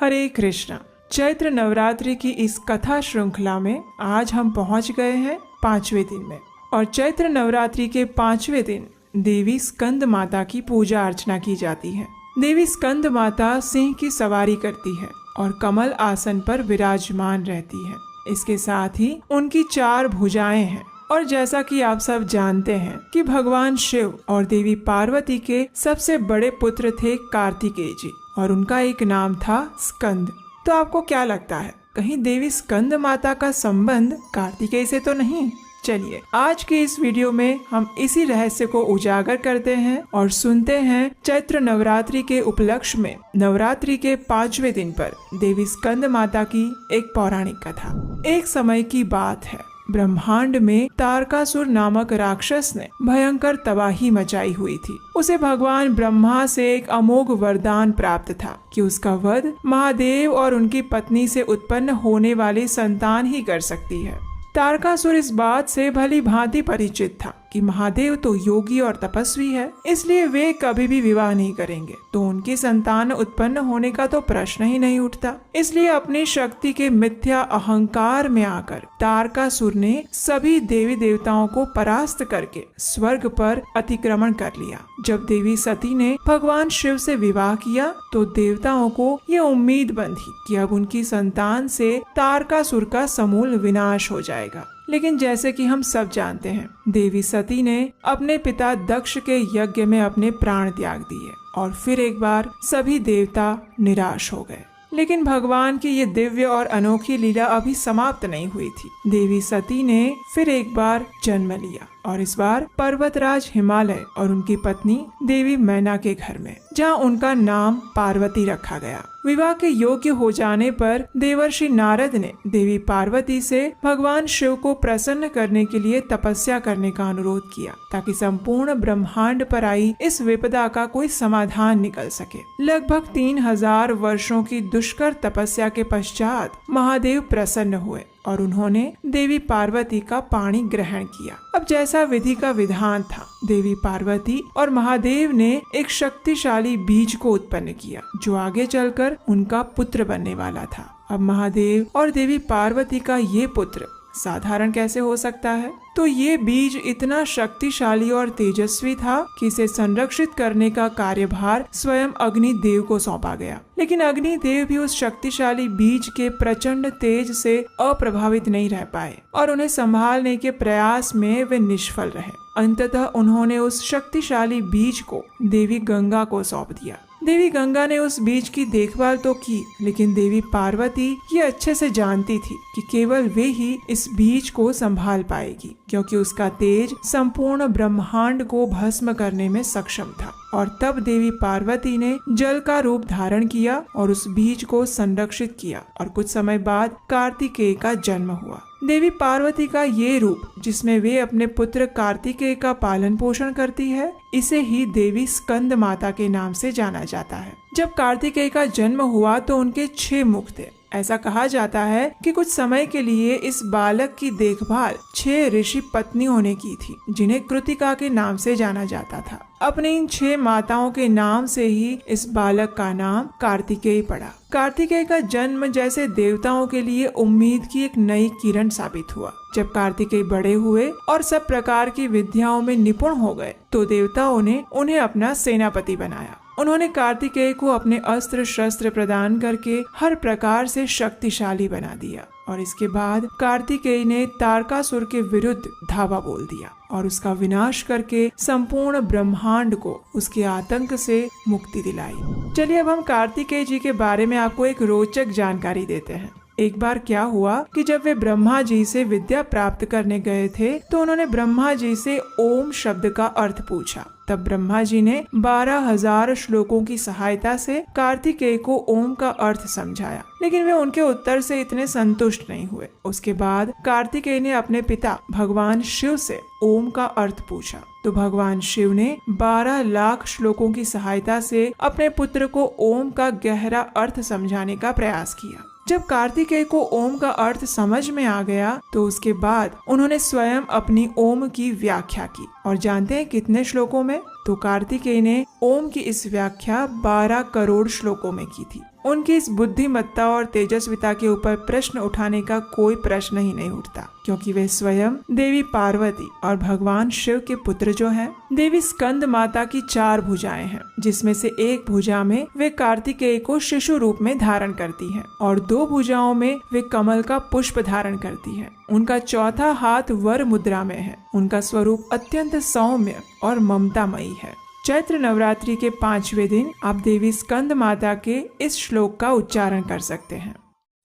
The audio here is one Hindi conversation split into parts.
हरे कृष्णा। चैत्र नवरात्रि की इस कथा श्रृंखला में आज हम पहुंच गए हैं 5वें दिन में। और चैत्र नवरात्रि के 5वें दिन देवी स्कंद माता की पूजा अर्चना की जाती है। देवी स्कंद माता सिंह की सवारी करती है और कमल आसन पर विराजमान रहती है। इसके साथ ही उनकी 4 भुजाएं हैं। और जैसा कि आप सब जानते हैं कि भगवान शिव और देवी पार्वती के सबसे बड़े पुत्र थे कार्तिकेय जी, और उनका एक नाम था स्कंद। तो आपको क्या लगता है, कहीं देवी स्कंद माता का संबंध कार्तिकेय से तो नहीं? चलिए आज के इस वीडियो में हम इसी रहस्य को उजागर करते हैं और सुनते हैं चैत्र नवरात्रि के उपलक्ष्य में नवरात्रि के 5वें दिन पर देवी स्कंद माता की एक पौराणिक कथा। एक समय की बात है, ब्रह्मांड में तारकासुर नामक राक्षस ने भयंकर तबाही मचाई हुई थी। उसे भगवान ब्रह्मा से एक अमोघ वरदान प्राप्त था कि उसका वध महादेव और उनकी पत्नी से उत्पन्न होने वाली संतान ही कर सकती है। तारकासुर इस बात से भली भांति परिचित था कि महादेव तो योगी और तपस्वी है, इसलिए वे कभी भी विवाह नहीं करेंगे, तो उनकी संतान उत्पन्न होने का तो प्रश्न ही नहीं उठता। इसलिए अपनी शक्ति के मिथ्या अहंकार में आकर तारकासुर ने सभी देवी देवताओं को परास्त करके स्वर्ग पर अतिक्रमण कर लिया। जब देवी सती ने भगवान शिव से विवाह किया तो देवताओं को ये उम्मीद बंधी कि अब उनकी संतान से तारकासुर का समूल विनाश हो जाएगा। लेकिन जैसे कि हम सब जानते हैं, देवी सती ने अपने पिता दक्ष के यज्ञ में अपने प्राण त्याग दिए और फिर एक बार सभी देवता निराश हो गए। लेकिन भगवान की ये दिव्य और अनोखी लीला अभी समाप्त नहीं हुई थी। देवी सती ने फिर एक बार जन्म लिया और इस बार पर्वतराज हिमालय और उनकी पत्नी देवी मैना के घर में, जहाँ उनका नाम पार्वती रखा गया। विवाह के योग्य हो जाने पर देवर्षि नारद ने देवी पार्वती से भगवान शिव को प्रसन्न करने के लिए तपस्या करने का अनुरोध किया, ताकि संपूर्ण ब्रह्मांड पर आई इस विपदा का कोई समाधान निकल सके। लगभग 3000 वर्षों की दुष्कर तपस्या के पश्चात महादेव प्रसन्न हुए और उन्होंने देवी पार्वती का पाणी ग्रहण किया। अब जैसा विधि का विधान था, देवी पार्वती और महादेव ने एक शक्तिशाली बीज को उत्पन्न किया, जो आगे चलकर उनका पुत्र बनने वाला था। अब महादेव और देवी पार्वती का ये पुत्र साधारण कैसे हो सकता है? तो ये बीज इतना शक्तिशाली और तेजस्वी था कि इसे संरक्षित करने का कार्यभार स्वयं अग्निदेव को सौंपा गया। लेकिन अग्निदेव भी उस शक्तिशाली बीज के प्रचंड तेज से अप्रभावित नहीं रह पाए और उन्हें संभालने के प्रयास में वे निष्फल रहे। अंततः उन्होंने उस शक्तिशाली बीज को देवी गंगा को सौंप दिया। देवी गंगा ने उस बीज की देखभाल तो की, लेकिन देवी पार्वती ये अच्छे से जानती थी कि केवल वे ही इस बीज को संभाल पाएगी, क्योंकि उसका तेज संपूर्ण ब्रह्मांड को भस्म करने में सक्षम था। और तब देवी पार्वती ने जल का रूप धारण किया और उस बीज को संरक्षित किया और कुछ समय बाद कार्तिकेय का जन्म हुआ। देवी पार्वती का ये रूप, जिसमें वे अपने पुत्र कार्तिकेय का पालन पोषण करती है, इसे ही देवी स्कंद माता के नाम से जाना जाता है। जब कार्तिकेय का जन्म हुआ तो उनके 6 मुख थे। ऐसा कहा जाता है कि कुछ समय के लिए इस बालक की देखभाल 6 ऋषि पत्नियों ने की थी, जिन्हें कृतिका के नाम से जाना जाता था। अपने इन 6 माताओं के नाम से ही इस बालक का नाम कार्तिकेय पड़ा। कार्तिकेय का जन्म जैसे देवताओं के लिए उम्मीद की एक नई किरण साबित हुआ। जब कार्तिकेय बड़े हुए और सब प्रकार की विद्याओं में निपुण हो गए तो देवताओं ने उन्हें अपना सेनापति बनाया। उन्होंने कार्तिकेय को अपने अस्त्र शस्त्र प्रदान करके हर प्रकार से शक्तिशाली बना दिया और इसके बाद कार्तिकेय ने तारकासुर के विरुद्ध धावा बोल दिया और उसका विनाश करके संपूर्ण ब्रह्मांड को उसके आतंक से मुक्ति दिलाई। चलिए अब हम कार्तिकेय जी के बारे में आपको एक रोचक जानकारी देते हैं। एक बार क्या हुआ कि जब वे ब्रह्मा जी से विद्या प्राप्त करने गए थे तो उन्होंने ब्रह्मा जी से ओम शब्द का अर्थ पूछा। तब ब्रह्मा जी ने 12,000 श्लोकों की सहायता से कार्तिकेय को ओम का अर्थ समझाया, लेकिन वे उनके उत्तर से इतने संतुष्ट नहीं हुए। उसके बाद कार्तिकेय ने अपने पिता भगवान शिव से ओम का अर्थ पूछा तो भगवान शिव ने 12 लाख श्लोकों की सहायता से अपने पुत्र को ओम का गहरा अर्थ समझाने का प्रयास किया। जब कार्तिकेय को ओम का अर्थ समझ में आ गया तो उसके बाद उन्होंने स्वयं अपनी ओम की व्याख्या की। और जानते हैं कितने श्लोकों में? तो कार्तिकेय ने ओम की इस व्याख्या 12 करोड़ श्लोकों में की थी। उनकी इस बुद्धिमत्ता और तेजस्विता के ऊपर प्रश्न उठाने का कोई प्रश्न ही नहीं उठता, क्योंकि वे स्वयं देवी पार्वती और भगवान शिव के पुत्र जो हैं। देवी स्कंद माता की 4 भुजाएं हैं, जिसमें से एक भुजा में वे कार्तिकेय को शिशु रूप में धारण करती हैं और 2 भुजाओं में वे कमल का पुष्प धारण करती हैं। उनका चौथा हाथ वर मुद्रा में है। उनका स्वरूप अत्यंत सौम्य और ममतामयी है। चैत्र नवरात्रि के 5वें दिन आप देवी स्कंद माता के इस श्लोक का उच्चारण कर सकते हैं।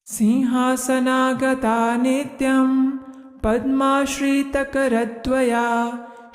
सिंहासनागता नित्यं पद्माश्रितकरद्वया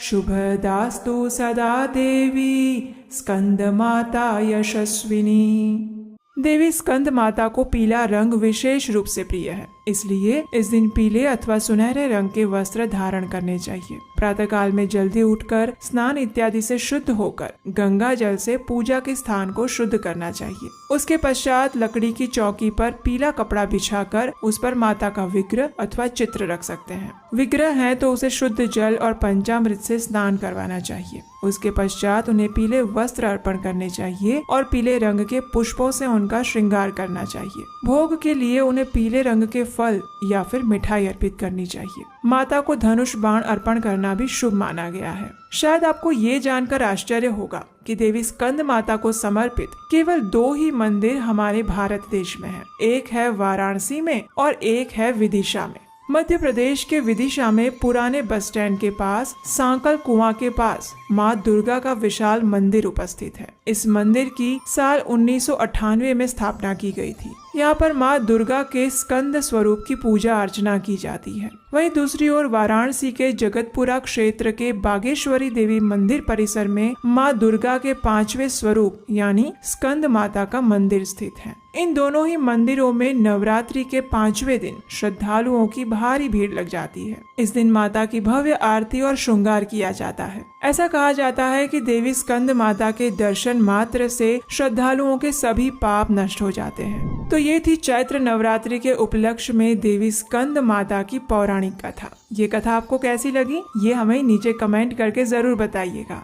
शुभदास्तु सदा देवी स्कंद माता यशस्विनी। देवी स्कंद माता को पीला रंग विशेष रूप से प्रिय है, इसलिए इस दिन पीले अथवा सुनहरे रंग के वस्त्र धारण करने चाहिए। प्रातः काल में जल्दी उठकर स्नान इत्यादि से शुद्ध होकर गंगा जल से पूजा के स्थान को शुद्ध करना चाहिए। उसके पश्चात लकड़ी की चौकी पर पीला कपड़ा बिछाकर उस पर माता का विग्रह अथवा चित्र रख सकते हैं। विग्रह है तो उसे शुद्ध जल और पंचामृत से स्नान करवाना चाहिए। उसके पश्चात उन्हें पीले वस्त्र अर्पण करने चाहिए और पीले रंग के पुष्पों से उनका श्रृंगार करना चाहिए। भोग के लिए उन्हें पीले रंग के फल या फिर मिठाई अर्पित करनी चाहिए। माता को धनुष बाण अर्पण करना भी शुभ माना गया है। शायद आपको ये जानकर आश्चर्य होगा कि देवी स्कंद माता को समर्पित केवल 2 ही मंदिर हमारे भारत देश में है। एक है वाराणसी में और एक है विदिशा में। मध्य प्रदेश के विदिशा में पुराने बस स्टैंड के पास सांकल कुआं के पास माँ दुर्गा का विशाल मंदिर उपस्थित है। इस मंदिर की साल 1998 में स्थापना की गई थी। यहाँ पर माँ दुर्गा के स्कंद स्वरूप की पूजा अर्चना की जाती है। वहीं दूसरी ओर वाराणसी के जगतपुरा क्षेत्र के बागेश्वरी देवी मंदिर परिसर में माँ दुर्गा के 5वें स्वरूप यानी स्कंद माता का मंदिर स्थित है। इन दोनों ही मंदिरों में नवरात्रि के 5वें दिन श्रद्धालुओं की भारी भीड़ लग जाती है। इस दिन माता की भव्य आरती और श्रृंगार किया जाता है। ऐसा कहा जाता है कि देवी स्कंद माता के दर्शन मात्र से श्रद्धालुओं के सभी पाप नष्ट हो जाते हैं। तो ये थी चैत्र नवरात्रि के उपलक्ष्य में देवी स्कंद माता की पौराणिक कथा। ये कथा आपको कैसी लगी, ये हमें नीचे कमेंट करके जरूर बताइएगा।